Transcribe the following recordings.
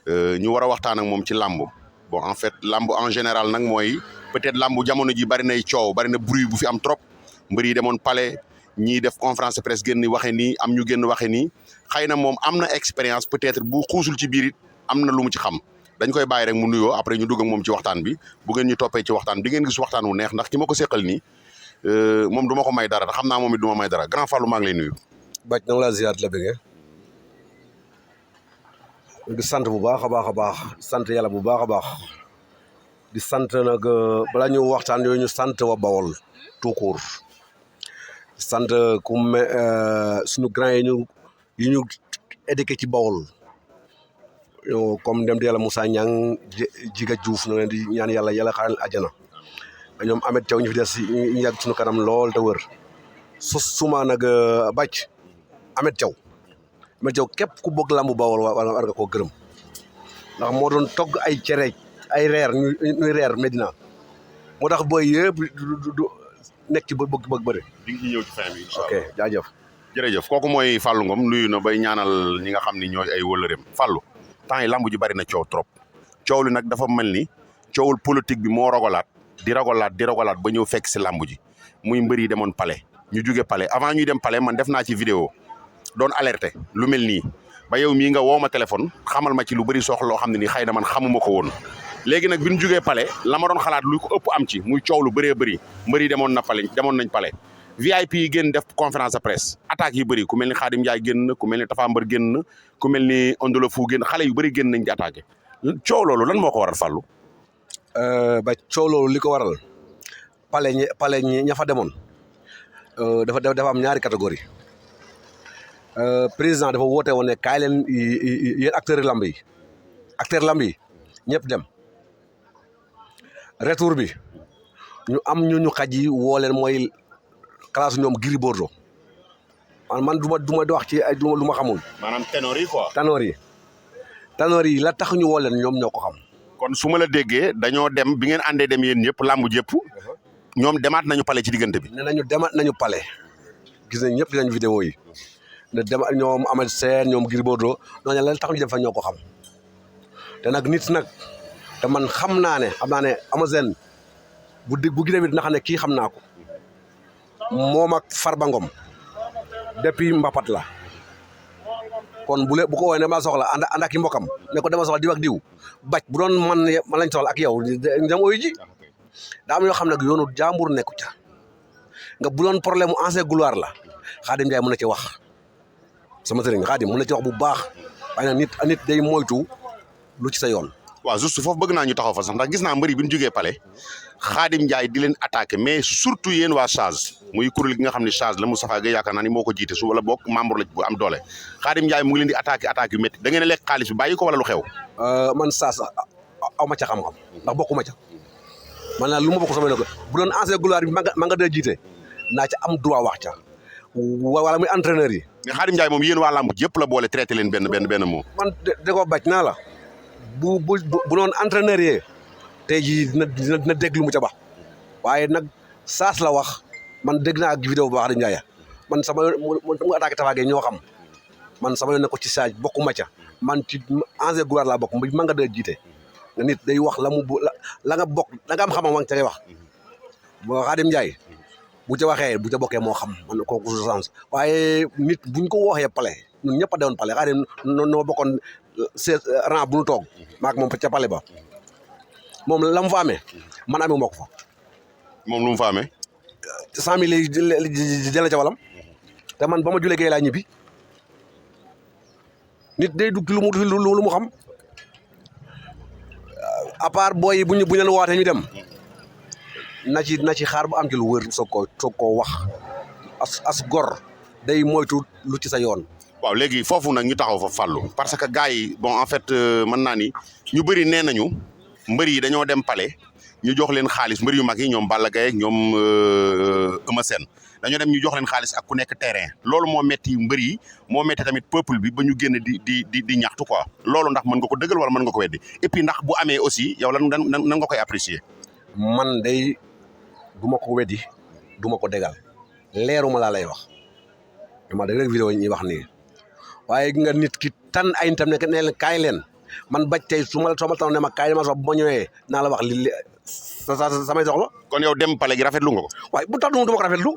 ñu war a waxtaan ak moom ci làmb bon en fait làmb en général nag mooy peut-être làmb jamono ji bari nay coow bari na bruit bu fi am trop mbër yi demoon palais ñii def conférence de presse génn waxe nii am ñu génn waxe nii xëy na moom am na expérience peut-être bu xuusul ci biir it am na lu mu ci xam dañ koy bàyyi rek mu nuyoo après ñu dugg ak moom ci waxtaan bi bu ngeen ñu toppee ci waxtaan bi ngeen gis waxtaan wu neex ndax ki ma ko seqal nii moom du ma ko may dara xam naa moom it du ma may dara grand Fallou maa ngi lay nuyu. Bac na nga laa ziar la bëggee di sant bu baax a baax a baax sant yàlla bu baax a baax di sant nag balaa ñu waxtaan yooyu ñu sant wa Bawol tout court sant ku suñu grand yi ñu éduqué ci Bawol comme dem di yàlla Moussa Niang Jiga Diouf ñu leen di ñaan yàlla xaaral àjjana ñoom Amet Thiaw ñu fi des ñu yàgg suñu kanam lool te wër suma nag bàcc Amet Thiaw képp ku bëgg lambu Bawol war nga koo gërëm ndax moo doon togg ay cere ay reer ñuy reer Medina moo tax booy yëpp du nekk ci bëgg bëri. di nga ci ñëw ci fin bi incha allah ok jaajëf. jërëjëf kooku mooy Fallou Ngom nuyu na bay ñaanal ñi nga xam ni ñooy ay wëllëreem Fallou temps yi lamb ji bari na coow trop coow li nag dafa mel ni coowul politique bi moo rogalaat di rogalaat ba ñëw fekk si lamb ji muy mbër yi demoon palais ñu jóge palais avant ñuy dem palais man def naa ci vidéo doon alerté lu mel nii ba yow mii nga woo ma téléphone xamal ma ci lu bëri soxla loo xam ne nii xëy na man xamuma ko woon léegi nag bi ñu jógee palais la ma doon xalaat lu ko ëpp am ci muy coow lu bëree bëri mbër yi demoon nañ palais VIP yi génn def conférence de presse attaques yi bëri ku mel ni Khadyme Ndiaye génn na ku mel ni Tafa Mbër génn na ku mel ni Ondolo Fou génn xale yu bëri génn nañ di attaqué coow loolu lan moo ko waral Fallou. ba coow loolu li ko waral palais ña fa demoon dafa am ñaari catégorie président dafa woote woon ne kaay leen yéen acteurs lamb yi ñëpp dem retour bi ñu am ñu xaj yi woo leen mooy classe ñoom Gris Bordeaux man du ma wax ci ay lu ma xamul. maanaam ténor yi quoi. ténor yi la tax ñu woo leen ñoom ñoo ko xam. kon su ma la déggee dañoo dem bi ngeen àndee dem yéen ñëpp làmb jëpp ñoom demaat nañu palais ci diggante bi. nee nañu demaat nañu palais gis nañ ñëpp gis nañu vidéo yi ne dem ñoom Amath Sène ñoom Gris Bordeaux ñooñu la tax ñu dem fa ñoo ko xam te nag nit nag te man xam naa ne Amath Sène bu gisee bi dina xam ne kii xam naa ko moom ak Farba Ngom depuis Mbapat la kon bu ko woowee ne ma soxla ànd ak i mbokam ne ko dama soxla diw ak diw bàcc bu doon man lañ soxla ak yow dem oyu ji daa am yoo xam ne yoonu jàmbur nekku ca nga bu doon problème mu ancien gloire la Khadyme Ndiaye mën na ci wax sama sëriñ Khadyme mën na ci wax bu baax waaye nag nit day moytu lu ci sa yoon. waaw juste foofu bëgg naa ñu taxaw fa sax ndax gis naa mbëri bi ñu jógee palais Khadyme Ndiaye di leen attaqué mais surtout yéen waa charge muy kuréel gi nga xam ne charge la Moustapha Gueye yaakaar naa ni moo ko jiite su wala boog membre la bu am doole Khadyme Ndiaye mu ngi leen di attaque yu métti da ngeen a lekk xaalis bi bàyyi ko wala lu xew. man saa sax aw ma ca xam-xam ndax bokku ma ca man naa lu ma bokk sama ne ko bu doon ancien gloire bi ma nga dee jiite naa ca am droit wax ca wala muy entraîneur yi. mais Khadyme Ndiaye moom yéen waa làmb yëpp la boole traité leen benn mot. man de ko bañ naa la bu doon entraîneur yi tey jii dina dégg lu mu ca ba waaye nag saas la wax man dégg naa ak vidéo bu baax Khadyme Ndiaye man sama mu attaqué Tafa Gueye ñoo xam man sama yoon ne ko ci saaj bokku ma ca man ci ancien gloire laa bokk ma nga dee jiite nga nit day wax la nga bokk da nga am xam-xam wa nga ca wax boo Khadyme Ndiaye bu ca waxee bu ca bokkee moo xam man kooku sens waaye nit buñ ko waxee palais ñun ñëpp a dewoon palais Khadyme noo bokkoon rang bu nu toog maak moom ca palais ba moom la mu fa amee man amee moo ko fa. moom lu mu fa amee. 100 000 jëlee ca walam te man ba ma julee kay laa ñibbi nit day dugg lu mu xam à part booy yi bu ñu leen wootee ñu dem na ci xaar bu am ci lu wër soog koo wax as gor day moytu lu ci sa yoon. waaw léegi foofu nag ñu taxaw fa Fallou parce que gars yi bon en fait mën naa ni ñu bëri nee nañu mbër yi dañoo dem palais ñu jox leen xaalis mbër yu mag yi ñoom Balla Gaye ak ñoom Eumeu Sène dañoo dem ñu jox leen xaalis ak ku nekk terrain loolu moo metti mbër yi moo metti tamit peuple bi ba ñu génn di ñaxtu quoi loolu ndax mën nga ko dëggal wala mën nga ko weddi et puis ndax bu amee aussi yow lan nga koy apprécier. man day du ma ko weddi du ma ko dégal leeruma laa lay wax dama dégg rek vidéo yi ñuy wax nii waaye nga nit ki tan ay nitam ne leen kaay leen man baj tey su ma taw ne ma kaay dama sox bu ma ñëwee naa la wax li samay soxla. kon yow dem pale gi rafetlu nga ko. waaye bu tax du ma ko rafetlu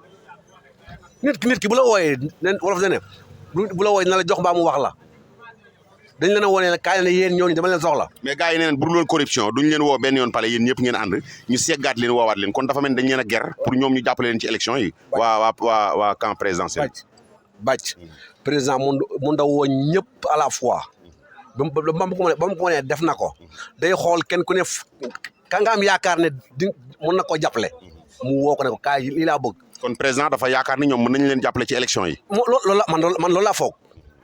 nit ki bu la wooyee nen wolof ne bu la wooyee na la jox mbaa mu wax la dañ leen a wone ne kaay ne yéen ñooñu dama leen soxla. mais gars yi nee nañ bu dul woon corruption duñ leen woo benn yoon pale yéen ñëpp ngeen ànd ñu seggaat leen woowaat leen kon dafa mel ni dañ leen a ger pour ñoom ñu jàppale leen ci élection yi. waa camp présidentiel. bàcc président mu ndaw woo ñëpp à la fois ba mu ko mënee def na ko day xool kenn ku ne ka nga am yaakaar ne di mën na koo jàppale mu woo ko ne ko kaay lii laa bëgg. kon président dafa yaakaar ni ñoom mën nañu leen jàppale ci élection yi. loolu la man loolu laa foog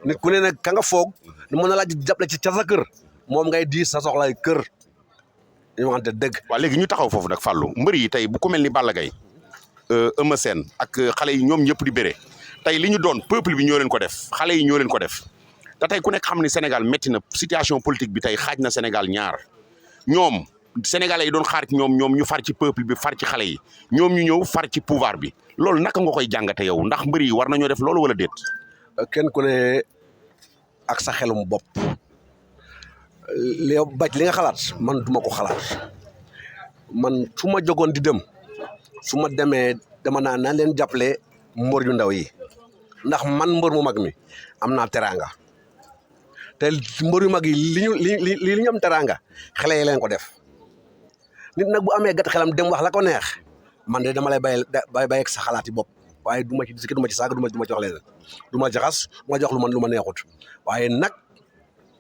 nit ku ne nag ka nga foog mën na laa jàppale ci ca sa kër moom ngay di sa soxlay kër ñu waxante dëgg. waaw léegi ñu taxaw foofu nag Fallou mbër yi tey bu ko mel ni Balla Gaye Eumeu Sène ak xale yi ñoom ñëpp di béré tey li ñu doon peuple bi ñoo leen ko def xale yi ñoo leen ko def te tey ku nekk xam ni Sénégal métti na situation politique bi tey xaaj na Sénégal ñaar ñoom sénégalais yi doon xaar ci ñoom ñu far ci peuple bi far ci xale yi ñoom ñu ñëw far ci pouvoir bi loolu naka nga koy jàngate yow ndax mbër yi war nañoo def loolu wala déet. kenn ku ne ak sa xelum bopp li nga xalaat man duma ko xalaat man su ma jogoon di dem su ma demee dama naa leen jàppale mbër yu ndaw yi ndax man mbër mu mag mi am naa teraanga te mbër yu mag yi li ñu am teraanga xale yi leen ko def nit nag bu amee gat xelam dem wax la ko neex man de dama lay bàyyi sa xalaati bopp waaye du ma ci disiki du ma ci saaga du ma ci wax leen du ma jaxas du ma jox lu ma neexut waaye nag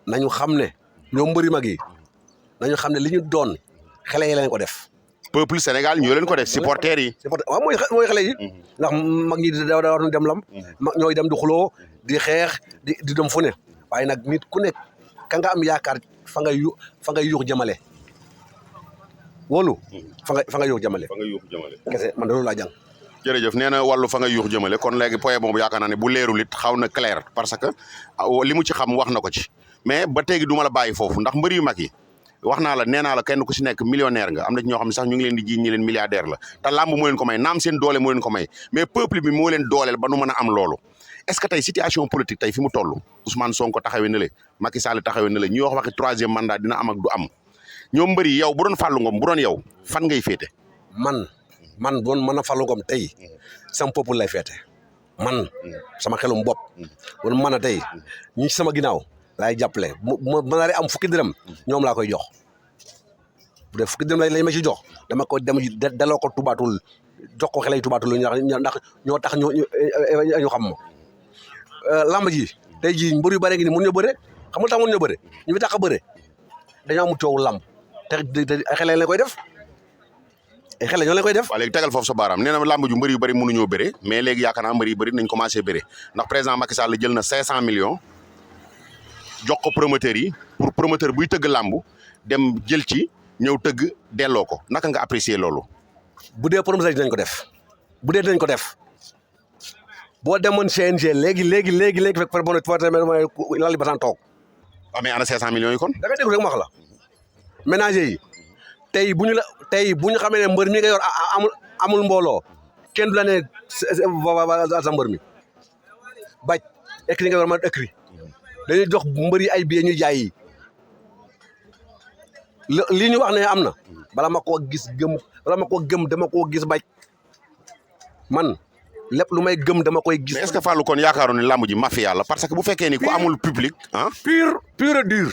nañu xam ne ñoom mbër yu mag yi nañu xam ne li ñu doon xale yi leen ko def. peuple Sénégal ñoo leen ko def supporters yi. waaw mooy xale yi. ndax mag ñi da war dem lam. mag ñooy dem di xuloo di xeex di dem fu ne waaye nag nit ku nekk ka nga am yaakaar fa ngay yuux jëmale wóolu fa nga yuux jëmale. kese man de loolu laa jàng. jërëjëf nee na wàllu fa nga yuux jëmale kon léegi point boobu yaakaar naa ne bu leerul it xaw na clair parce que li mu ci xam wax na ko ci mais ba tey du ma la bàyyi foofu ndax mbër yu mag yi wax naa la nee naa la kenn ku si nekk millionnaire nga am na ci ñoo xam ne sax ñu ngi leen di jiiñ ñi leen milliardaire la te làmb moo leen ko may naam seen doole moo leen ko may mais peuple bi moo leen dooleel ba nu mën a am loolu est-ce que tey situation politique tey fi mu toll Ousmane Sonko taxawee na le Macky Sall taxawee na le ñuy wax waxi troisième mandat dina am ak du am ñoom mbër yi yow bu doon Fallou Ngom bu doon yow fan ngay féete. man doon mën a Fallou Ngom tey sama peuple lay féete man sama xelum bopp doon mën a tey ñi sama ginnaaw laay jàppale ma naree am fukki dërëm ñoom laa koy jox bu dee fukki dërëm lañ ma ci jox dama ko dem daloo ko tubaatul jox ko xale yi tubaatul ndax ñoo tax ñu xam ma lamb ji tey jii mbër yu bëri ngi ni mun ñoo bëre xam nga tax mun ñoo bëre ñu fi tax a bëre dañoo amul coow lamb te ay xale lañ koy def ay xale ñoo leen koy def. waaw léegi tegal foofu sa baaraam nee na lamb ju mbër yu bëri mënuñoo bëre mais léegi yaakaar naa mbër yu bëri nañ commencé bëre ndax président Macky Sall jël na 500 millions jox ko promoteur yi pour promoteur buy tëgg làmb dem jël ci ñëw tëgg delloo ko naka nga apprécier loolu. bu dee promoteur dinañ ko def bu dee dinañ ko def boo demoon CNG léegi fekk promoteur mooy lal ba toog. waaw mais ana 500 millions yi kon. da ngay déglu rek ma wax la ménager yi tey bu ñu xamee ne mbër mi nga yor amul mbooloo kenn du la ne sa mbër mi baj écrit nga yor ma écrit dañuy jox mbër yi ay billets ñuy jaay yi lii ñu wax ne am na bala ma koo gëm dama koo gis baj man lépp lu may gëm dama koy gis. mais est-ce que Fallou kon yaakaaroon ne làmb ji mafia la parce que bu fekkee ni ku amul public ah. pur et dur.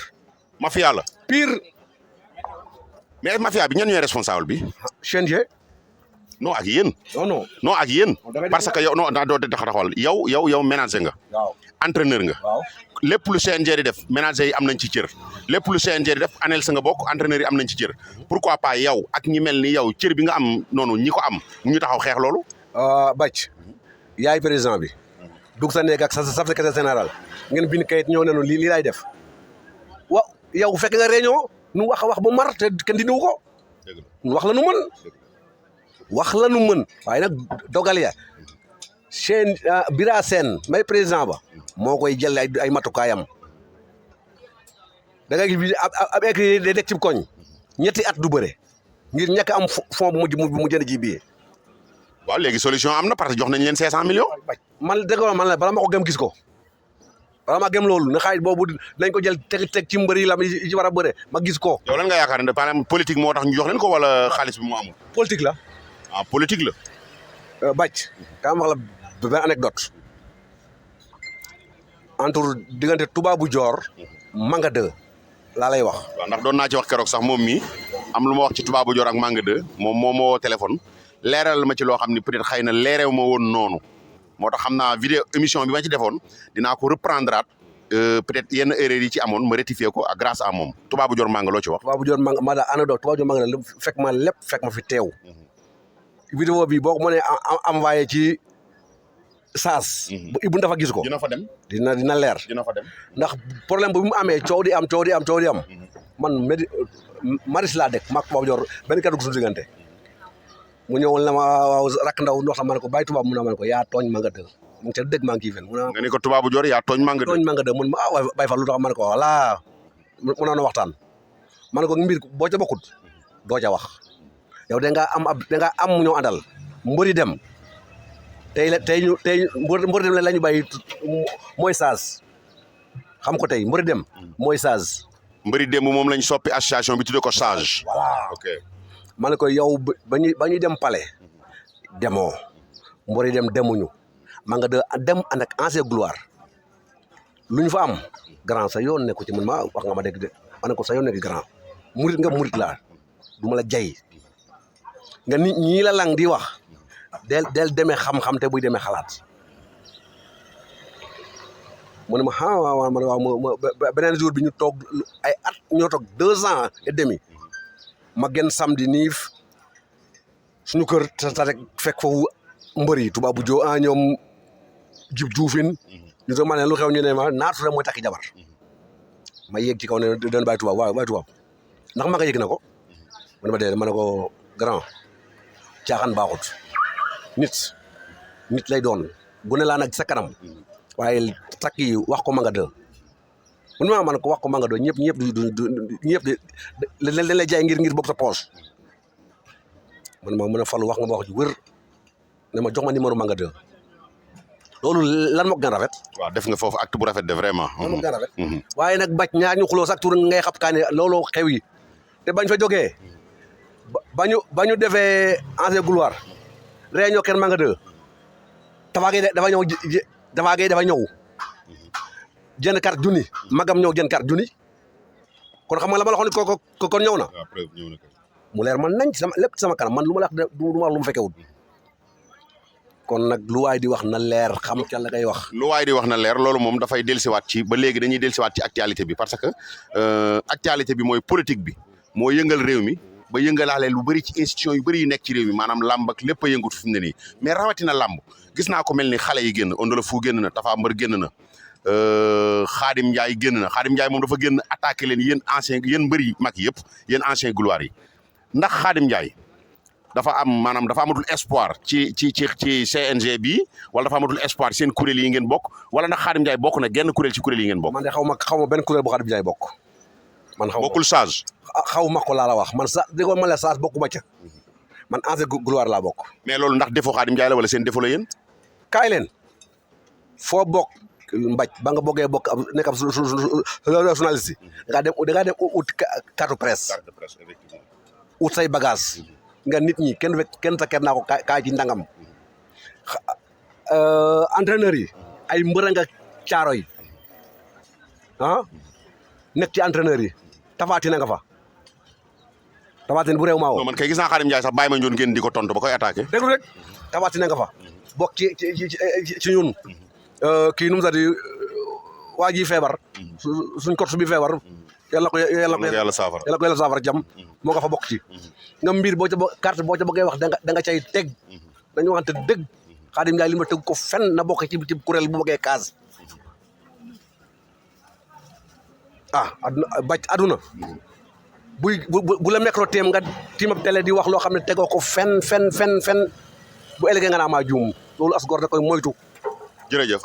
mafia la. pur. mais mafia bi ñan ñooy responsable bi. CNG. non ak yéen. non ak yéen. parce que yow non doo taxawal yow ménager nga. waaw entraîneur nga. waaw lépp lu CNG di def ménager yi am nañ ci cër. lépp lu CNG di def anel sa nga bokk entraîneur yi am nañ ci cër. pourquoi pas yow ak ñi mel ni yow cër bi nga am noonu ñi ko am ñu taxaw xeex loolu. Bac yaay président bi dugg sa nekk ak sa secrétaire général ngeen bind kayit ñëw ne lii laay def waaw yow fekk nga réunion nu wax bu mar te kenn dindiwu ko wax la nu mën waaye nag dogal ya seen Bira Sène may président ba moo koy jël ay matukaayam da ngay gis ab écrit day dekk ci koñ ñetti at du bëre ngir ñàkk am fond bu mu jënd ji bii. waaw léegi solution am na parce que jox nañ leen 500 millions. man dëgg la man la bala ma ko gëm gis ko wala ma gëm loolu ne xaalis boobu nañ ko jël teg ci mbëri lam yi ci war a bëre ma gis ko. yow lan nga yaakaar ne maanaam politique moo tax ñu jox leen ko wala xaalis bi moo amul. politique la. ah politique la. bàcc ka ma wax la benn anecdote entre diggante Tubaabu Joor Manga 2 laa lay wax. waaw ndax doon naa ci wax keroog sax moom mii am lu ma wax ci Tubaabu Joor ak Manga 2 moom moo ma woo téléphone leeral ma ci loo xam ni peut-être xëy na leerew ma woon noonu. moo tax xam naa vidéo émission bi ma ci defoon dinaa ko reprendre peut-être yenn erreur yi ci amoon ma rectifier ko grâce à moom Tubaabu Joor Manga loo ci wax. Tubaabu Joor Manga ma daal anecdote Tubaabu Joor Manga la fekk ma lépp fekk ma fi teew. vidéo bi boo ko mënee envoyé ci saas. bu Ibou dafa gis ko. dina fa dem dina leer. dina fa dem ndax problème bu mu amee coow di am man maris laa dëkk maag Tubaabu Joor benn kàddu gu suñu diggante. mu ñëwoon la ma waaw rakk ndaw ndox la ma ne ko bàyyi tubaab mu ne ma ne ko yaa tooñ Manga 2 mu ngi ca dëgg maa ngi ciy fen nga ni ko Tubaabu Joor yaa tooñ Manga 2 tooñ Manga 2 mun ma waay bàyyi fa lu tax ma ne ko voilà mu noon waxtaan ma ne ko mbir boo ca bokkut doo ca wax yow da nga am ñoo àndal mbëri dem tey mbëri dem la ñu bàyyi mooy sage xam ko tey mbëri dem mooy sage mbëri dem moom lañ soppi association bi tuddee ko sage voilà ok ma ne ko yow ba ñuy dem palais demoo mbëri dem demuñu Manga 2 dem ànd ak ancien gloire lu ñu fa am grand sa yoon nekku ci man ma wax nga ma dégg de ma ne ko sa yoon nekk grand murit nga murit laa du ma la jay nga nit ñii la lang di wax del demee xam-xam te buy demee xalaat mu ne ma waaw ma ne waaw beneen jour bi ñu toog ay at ñoo toog 2 ans et demi ma genn samedi nii suñu kër ta rek fekk foofu mbër yi Tubaabu Joor ñoom jib juufin ñu doon ma ne lu xew ñu ne ma naatu rek mooy takki jabar ma yéeg ci kaw ne doon bàyyi tubaab waaw bàyyi tubaab ndax ma nga yëg na ko mu ne ma dee ma ne ko grand caaxaan baaxut nit lay doon gune laa nag sa kanam waaye takk yi wax ko Manga 2 mu ne ma ne ko wax ko Manga 2 ñëpp dañ lay jaay ngir bokk sa poche man ma mën a falu wax nga ma wax ju wër ne ma jox ma numéro Manga 2 loolu lan moo gën a rafet. waaw def nga foofu acte bu rafet de vraiment. lan moo gën a rafet. waaye nag bàcc ñaar ñu xuloo sax tur ngay xam kaa ne looloo xew yi te bañ fa jógee ba ñu defee ancien gloire réunion kër Manga 2 Tafa Gueye dafa ñëw jënd carte junni magam ñëw jënd carte junni kon xam nga la ma la waxoon ko kon ñëw na. waaw preuve ñëw na mu leer man nañ sama lépp sama kanam man lu ma la wax du ma wax lu mu fekkewul kon nag lu waay di wax na leer xam ca la ngay wax. lu waay di wax na leer loolu moom dafay dellusiwaat ci ba léegi dañuy dellusiwaat ci actualité bi parce que actualité bi mooy politique bi moo yëngal réew mi ba yëngalaale lu bëri ci institution yu bëri yu nekk ci réew mi maanaam làmb ak lépp a yëngut fi mu ne nii mais rawatina làmb gis naa ko mel ni xale yi génn Ondala Fu génn na Tafa Mbër génn na Khadyme Ndiaye génn na Khadyme Ndiaye moom dafa génn attaqué leen yéen mbër yi mag yëpp yéen ancien gloire yi ndax Khadyme Ndiaye dafa am maanaam dafa amatul espoir ci CNG bi wala dafa amatul espoir seen kuréel yi ngeen bokk wala ndax Khadyme Ndiaye bokk na genn kuréel ci kuréel yi ngeen bokk. man de xaw ma benn kuréel bu Khadyme Ndiaye bokk. man xaw ma bokkul sage. xaw ma ko laa la wax man sa déggoo ma la sage bokku ma ca man ancien gloire laa bokk. mais loolu ndax défaut Khadyme Ndiaye la wala seen défaut la yéen. kaay leen foo bokk mbaj ba nga boggee bokk nekk ab journaliste da ngaa dem ut carte presse. carte de presse effectivement. ut say bagage nga nit ñi kenn ta ker naa ko kaay ci ndangam entraîneur yi ay mbër nga caaro yi nekk ci entraîneur yi Tapha nga fa Tapha Tine bu réew maa woo. non man kay gis naa Khadyme Ndiaye sax bàyyi ma ñoon ngeen di ko tontu ba koy attaqué. déglu rek Tapha nga fa bokk ci ñun kii nu mu sati waa ji feebar suñ korsu bi feebar yàlla ko yàlla saafara jam moo nga fa bokk ci nga mbir boo ca carte boo ca bëggee wax da nga cay teg dañu waxante dëgg Khadyme Ndiaye li ma teg ko fen na bokk ci kuréel bu bëggee kaas aduna bu la micro teem nga tiimab télé di wax loo xam ne tegoo ko fen bu ëllëgee nga naa maa juum loolu as góor da koy moytu jërëjëf